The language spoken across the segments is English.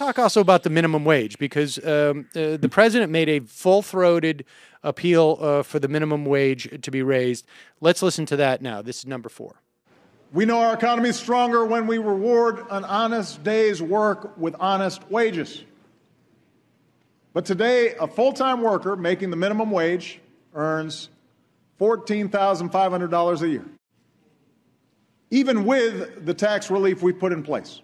talk also about the minimum wage, because the president made a full-throated appeal for the minimum wage to be raised. Let's listen to that now. This is number 4. We know our economy is stronger when we reward an honest day's work with honest wages. But today, a full-time worker making the minimum wage earns $14,500 a year, even with the tax relief we put in place.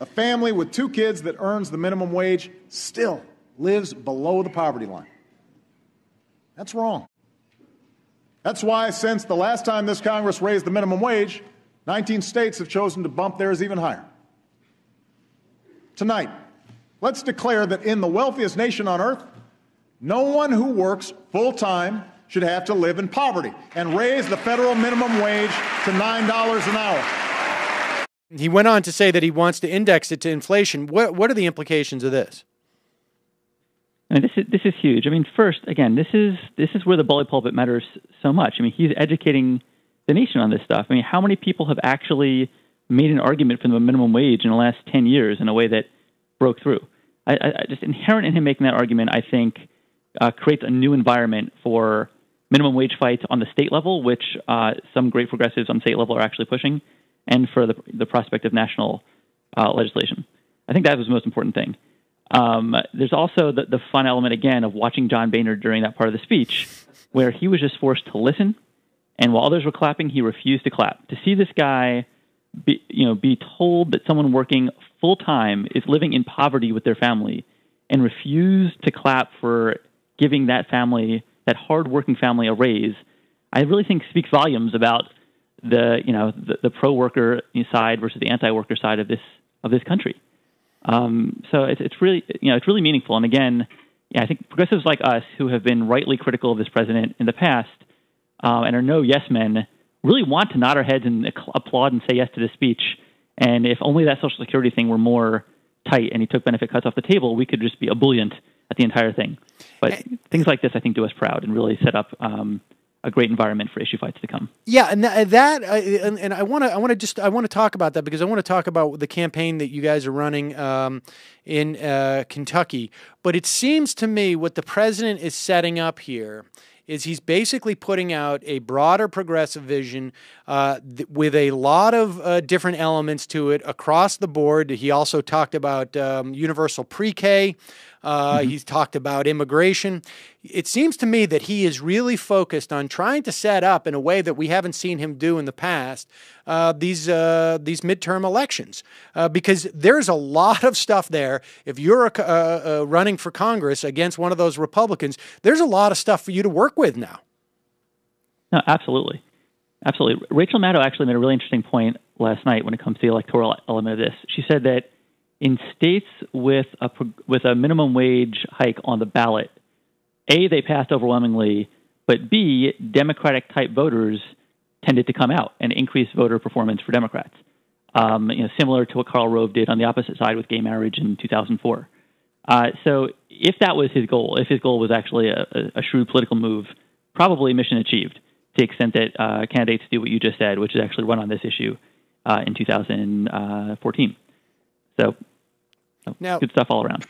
A family with 2 kids that earns the minimum wage still lives below the poverty line. That's wrong. That's why, since the last time this Congress raised the minimum wage, 19 states have chosen to bump theirs even higher. Tonight, let's declare that in the wealthiest nation on earth, no one who works full-time should have to live in poverty, and raise the federal minimum wage to $9 an hour. He went on to say that he wants to index it to inflation. What are the implications of this? I mean, this is huge. I mean, first, again, this is where the bully pulpit matters so much. I mean, he's educating the nation on this stuff. I mean, how many people have actually made an argument for the minimum wage in the last 10 years in a way that broke through? I just inherent in him making that argument, I think, creates a new environment for minimum wage fights on the state level, which some great progressives on state level are actually pushing, and for the prospect of national legislation. I think that was the most important thing. There's also the fun element, again, of watching John Boehner during that part of the speech, where he was just forced to listen, and while others were clapping, he refused to clap. To see this guy be told that someone working full-time is living in poverty with their family and refuse to clap for giving that family, that hard-working family, a raise, I really think speaks volumes about the pro-worker side versus the anti-worker side of this country. So it's really meaningful. And again, I think progressives like us, who have been rightly critical of this president in the past and are no yes men, really want to nod our heads and applaud and say yes to this speech. And if only that Social Security thing were more tight and he took benefit cuts off the table, we could just be ebullient at the entire thing. But things like this, I think, do us proud and really set up a great environment for issue fights to come. Yeah, and I want to talk about that, because I want to talk about the campaign that you guys are running in Kentucky. But it seems to me what the president is setting up here is he's basically putting out a broader progressive vision with a lot of different elements to it across the board. He also talked about universal pre-K. He's talked about immigration. It seems to me that he is really focused on trying to set up, in a way that we haven't seen him do in the past, these midterm elections, because there's a lot of stuff there. If you're running for Congress against one of those Republicans, there's a lot of stuff for you to work with now. No, absolutely. Absolutely. Rachel Maddow actually made a really interesting point last night when it comes to the electoral element of this. She said that in states with a minimum wage hike on the ballot, A, they passed overwhelmingly, but B, Democratic-type voters tended to come out and increase voter performance for Democrats, similar to what Karl Rove did on the opposite side with gay marriage in 2004. So if that was his goal, if his goal was actually a shrewd political move, probably mission achieved, to the extent that candidates do what you just said, which is actually run on this issue in 2014. So, now, good stuff all around.